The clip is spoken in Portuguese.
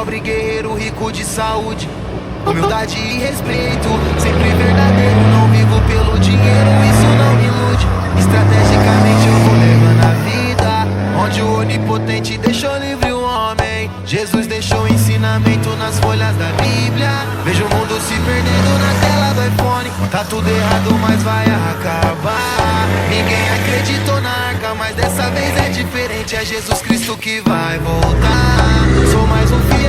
pobre guerreiro rico de saúde. Humildade e respeito, sempre verdadeiro. Não vivo pelo dinheiro, isso não me ilude. Estrategicamente eu vou levando a vida, onde o onipotente deixou livre o homem. Jesus deixou ensinamento nas folhas da Bíblia. Vejo o mundo se perdendo na tela do iPhone. Tá tudo errado, mas vai acabar. Ninguém acreditou na arca, mas dessa vez é diferente. É Jesus Cristo que vai voltar. Sou mais um filho